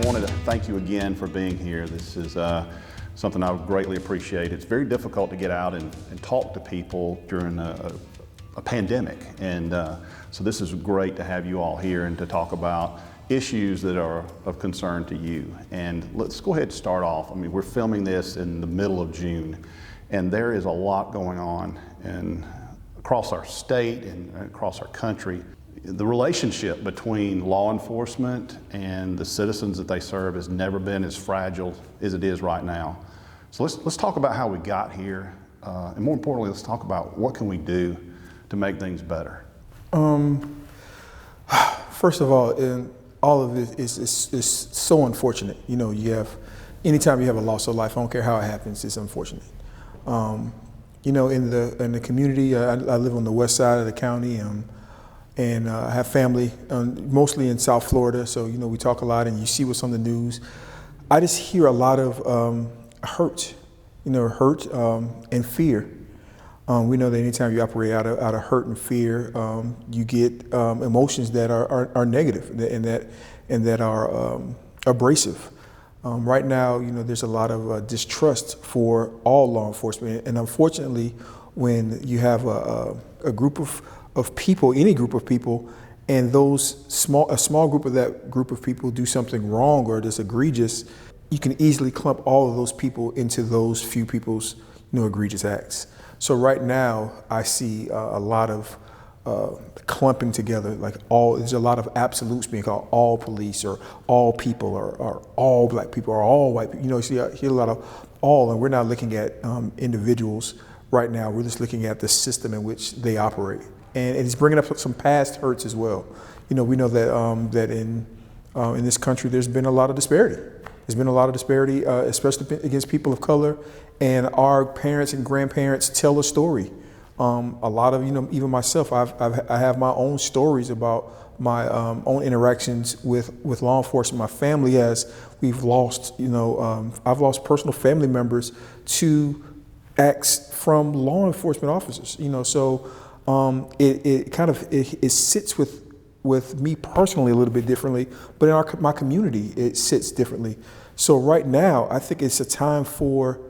wanted to thank you again for being here. This is something I greatly appreciate. It's very difficult to get out and talk to people during a pandemic, and so this is great to have you all here and to talk about issues that are of concern to you. And let's go ahead and start off. I mean, we're filming this in the middle of June, and there is a lot going on across our state and across our country. The relationship between law enforcement and the citizens that they serve has never been as fragile as it is right now. So let's talk about how we got here, and more importantly, let's talk about what can we do to make things better. First of all of it is so unfortunate. You know, anytime you have a loss of life, I don't care how it happens, it's unfortunate. You know, in the community, I live on the west side of the county, and I have family mostly in South Florida, so you know we talk a lot and you see what's on the news. I just hear a lot of hurt and fear. We know that anytime you operate out of hurt and fear, you get emotions that are negative and that are abrasive. Right now, you know, there's a lot of distrust for all law enforcement, and unfortunately, when you have a group of people, any group of people, and a small group of that group of people do something wrong or just egregious, you can easily clump all of those people into those few people's, you know, egregious acts. So right now, I see a lot of clumping together, there's a lot of absolutes being called all police or all people or all black people or all white people. You know, you hear a lot of all, and we're not looking at individuals right now. We're just looking at the system in which they operate. And it's bringing up some past hurts as well. You know, we know that in this country, there's been a lot of disparity. There's been a lot of disparity, especially against people of color. And our parents and grandparents tell a story. A lot of, you know, even myself, I have my own stories about my own interactions with law enforcement. My family we've lost, you know, I've lost personal family members to acts from law enforcement officers, you know, so it sits with me personally a little bit differently, but in my community, it sits differently. So right now, I think it's a time for,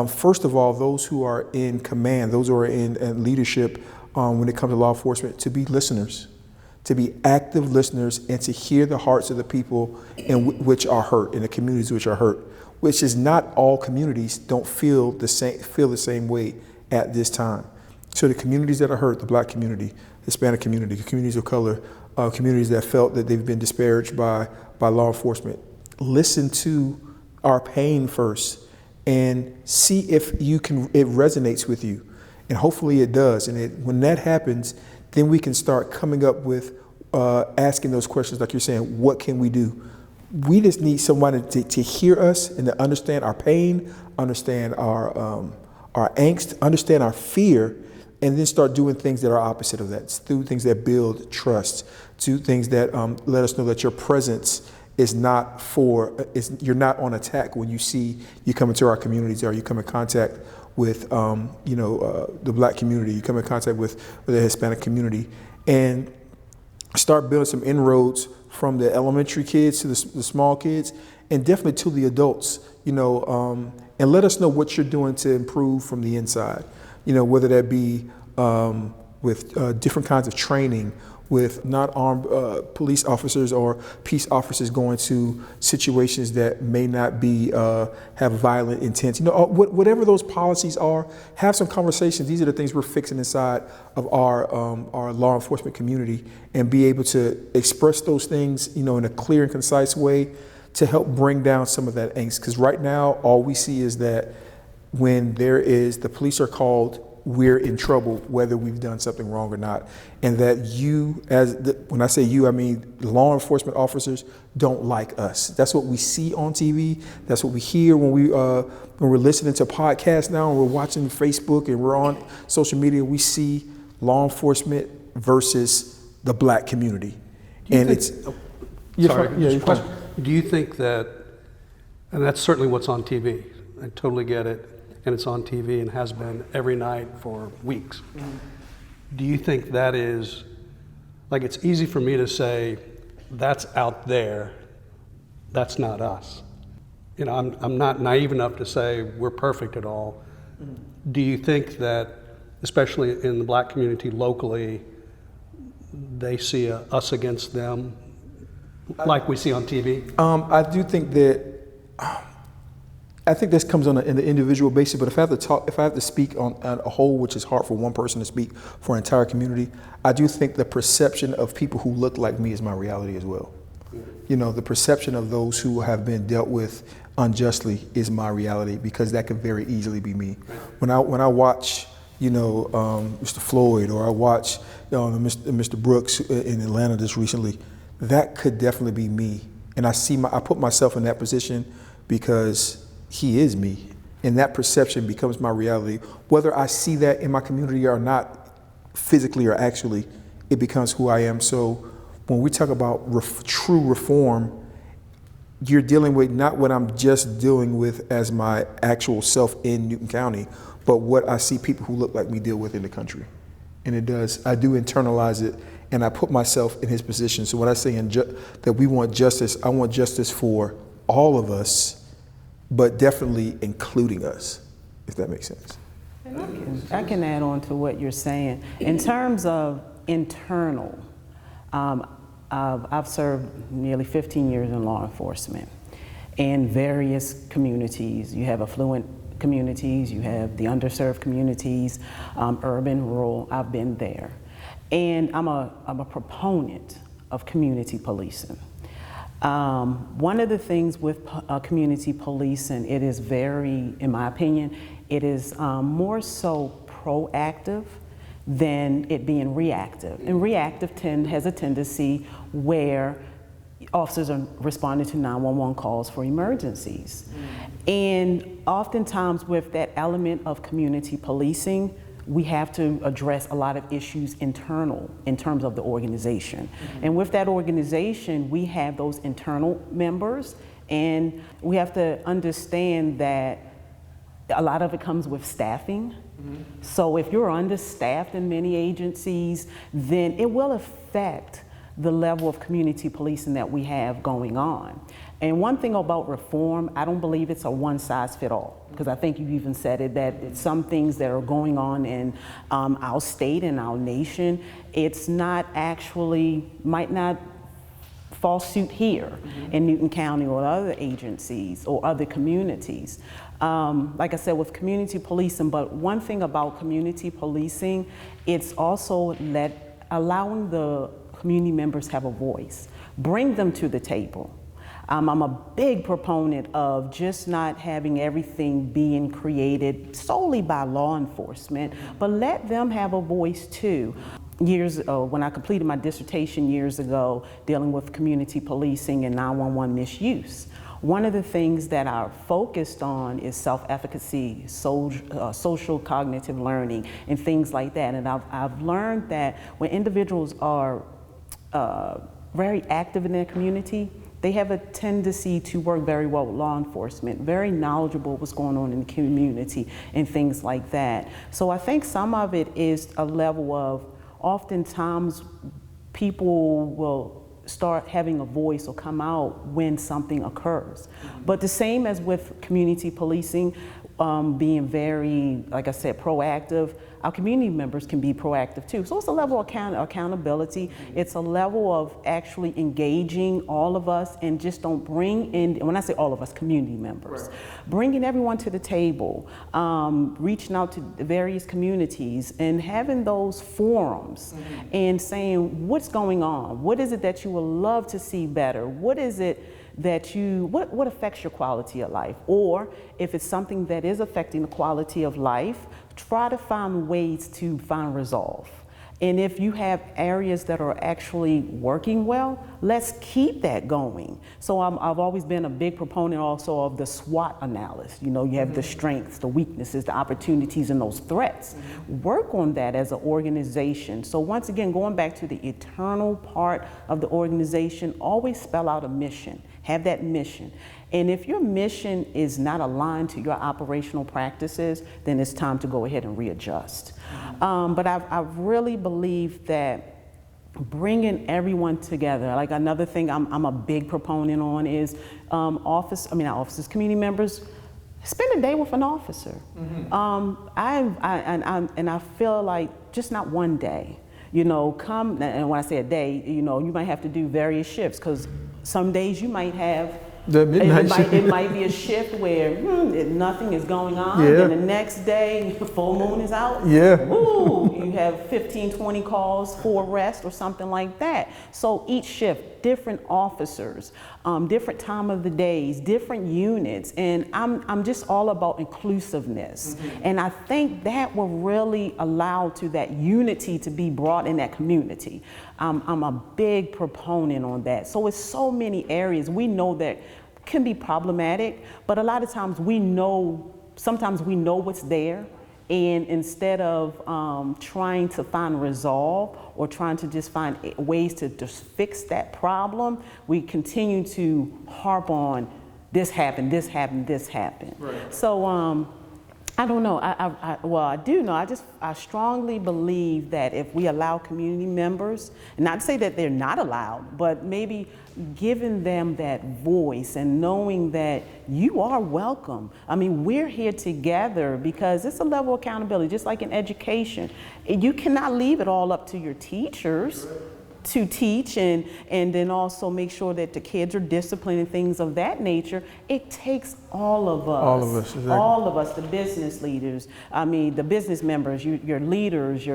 first of all, those who are in command, those who are in leadership when it comes to law enforcement, to be listeners, to be active listeners, and to hear the hearts of the people which are hurt, in the communities which are hurt, which is not all communities don't feel the same way at this time. So the communities that are hurt, the black community, Hispanic community, communities of color, communities that felt that they've been disparaged by law enforcement, listen to our pain first and see if it resonates with you. And hopefully it does. And when that happens, then we can start coming up with asking those questions like you're saying, what can we do? We just need somebody to hear us and to understand our pain, understand our angst, understand our fear, and then start doing things that are opposite of that, do things that build trust, do things that let us know that your presence is not you're not on attack when you come into our communities or you come in contact with the black community, you come in contact with the Hispanic community, and start building some inroads from the elementary kids to the small kids, and definitely to the adults, you know, and let us know what you're doing to improve from the inside. You know, whether that be with different kinds of training, with not armed police officers or peace officers going to situations that may not be have violent intent. You know, whatever those policies are, have some conversations. These are the things we're fixing inside of our law enforcement community, and be able to express those things, you know, in a clear and concise way to help bring down some of that angst. Because right now, all we see is that when the police are called, we're in trouble, whether we've done something wrong or not. And that when I say you, I mean law enforcement officers don't like us. That's what we see on TV. That's what we hear when we're listening to podcasts now, and we're watching Facebook and we're on social media. We see law enforcement versus the black community. And do you think that, and that's certainly what's on TV, I totally get it, and it's on TV and has been every night for weeks. Mm-hmm. Do you think that is, like, it's easy for me to say that's out there, that's not us. You know, I'm not naive enough to say we're perfect at all. Do you think that, especially in the black community locally, they see us against them like we see on TV? I do think that, I think this comes on an individual basis, but if I have to speak on a whole, which is hard for one person to speak for an entire community, I do think the perception of people who look like me is my reality as well. You know, the perception of those who have been dealt with unjustly is my reality, because that could very easily be me. When I watch, you know, Mr. Floyd, or I watch Mr. Brooks in Atlanta just recently, that could definitely be me. And I put myself in that position because he is me, and that perception becomes my reality. Whether I see that in my community or not, physically or actually, it becomes who I am. So when we talk about true reform, you're dealing with not what I'm just dealing with as my actual self in Newton County, but what I see people who look like me deal with in the country. And I do internalize it, and I put myself in his position. So when I say that we want justice, I want justice for all of us, but definitely including us, if that makes sense. I can add on to what you're saying. In terms of internal, I've served nearly 15 years in law enforcement in various communities. You have affluent communities, you have the underserved communities, urban, rural. I've been there. And I'm a proponent of community policing. One of the things with community policing, it is very, in my opinion, it is more so proactive than it being reactive. And reactive has a tendency where officers are responding to 911 calls for emergencies. And oftentimes with that element of community policing, we have to address a lot of issues internal in terms of the organization. And with that organization, we have those internal members, and we have to understand that a lot of it comes with staffing. So if you're understaffed in many agencies, then it will affect the level of community policing that we have going on. And one thing about reform, I don't believe it's a one-size-fits-all, because I think you even said it, that it's some things that are going on in our state and our nation, it's not actually, might not fall suit here in Newton County or other agencies or other communities. Like I said, with community policing, but one thing about community policing, it's also allowing the community members have a voice, bring them to the table. I'm a big proponent of just not having everything being created solely by law enforcement, but let them have a voice too. Years ago, when I completed my dissertation years ago, dealing with community policing and 911 misuse, one of the things that I focused on is self-efficacy, social cognitive learning, and things like that. And I've learned that when individuals are very active in their community, they have a tendency to work very well with law enforcement, very knowledgeable what's going on in the community and things like that. So I think some of it is a level of, oftentimes people will start having a voice or come out when something occurs. But the same as with community policing, being very, like I said, proactive, our community members can be proactive too. So it's a level of accountability. It's a level of actually engaging all of us, and just don't bring in, when I say all of us, community members, bringing everyone to the table, reaching out to the various communities and having those forums and saying, what's going on? What is it that you would love to see better? What is it that what affects your quality of life? Or if it's something that is affecting the quality of life, try to find ways to find resolve. And if you have areas that are actually working well, let's keep that going. So I've always been a big proponent also of the SWOT analysis. You know, you have the strengths, the weaknesses, the opportunities, and those threats. Work on that as an organization. So once again, going back to the eternal part of the organization, always spell out a mission. Have that mission. And if your mission is not aligned to your operational practices, then it's time to go ahead and readjust. But I really believe that bringing everyone together. Like another thing I'm a big proponent on is community members spend a day with an officer. I feel like just not one day. You know, come, and when I say a day, you know, you might have to do various shifts because some days you might have the midnight shift. It might be a shift where nothing is going on, Yeah. and the next day, full moon is out. Yeah. Woo, you have 15, 20 calls for arrest or something like that. So each shift, different officers, different time of the days, different units, and I'm just all about inclusiveness. And I think that will really allow to that unity to be brought in that community. I'm a big proponent on that. So it's so many areas we know that can be problematic, but a lot of times sometimes we know what's there, and instead of trying to find resolve or trying to just find ways to just fix that problem, we continue to harp on this happened, this happened, this happened. Right. So I don't know. I do know. I strongly believe that if we allow community members, and not to say that they're not allowed, but maybe giving them that voice and knowing that you are welcome. I mean, we're here together because it's a level of accountability, just like in education. You cannot leave it all up to your teachers to teach and then also make sure that the kids are disciplined and things of that nature. It takes all of us. All of us, exactly. All of us, the business leaders, I mean, the business members, your leaders,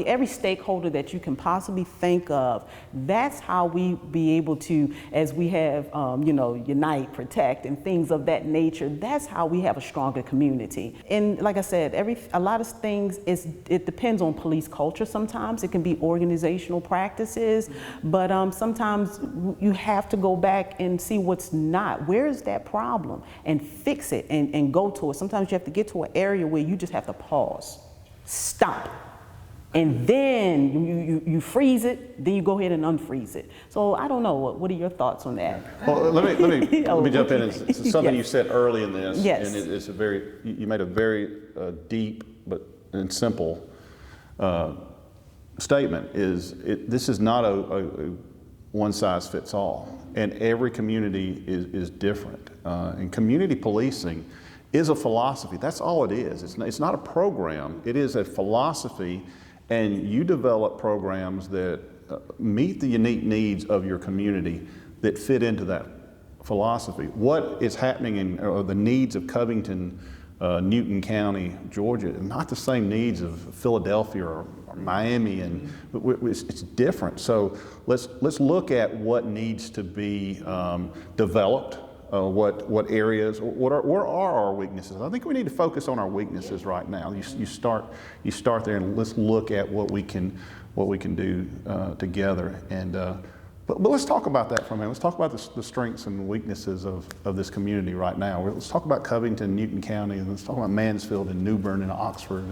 every stakeholder that you can possibly think of. That's how we be able to, as we have, unite, protect, and things of that nature. That's how we have a stronger community. And like I said, a lot of things, it depends on police culture sometimes. It can be organizational practices. But sometimes you have to go back and see what's not. Where is that problem? And fix it and go to it. Sometimes you have to get to an area where you just have to pause, stop, and then you freeze it, then you go ahead and unfreeze it. So I don't know, what are your thoughts on that? Well, let me jump in. It's something you said early in this, Yes. and it's you made a very deep and simple statement. This is not a one size fits all, and every community is different. And community policing is a philosophy. That's all it is. It's not a program. It is a philosophy, and you develop programs that meet the unique needs of your community that fit into that philosophy. What is happening or the needs of Covington, Newton County, Georgia, not the same needs of Philadelphia or Miami, and it's different. So let's look at what needs to be developed. What areas? Where are our weaknesses? I think we need to focus on our weaknesses right now. You start there, and let's look at what we can do together. And but let's talk about that for a minute. Let's talk about the strengths and weaknesses of this community right now. Let's talk about Covington, Newton County, and let's talk about Mansfield and New Bern and Oxford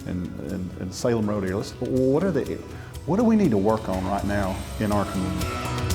and Salem Road area. What do we need to work on right now in our community?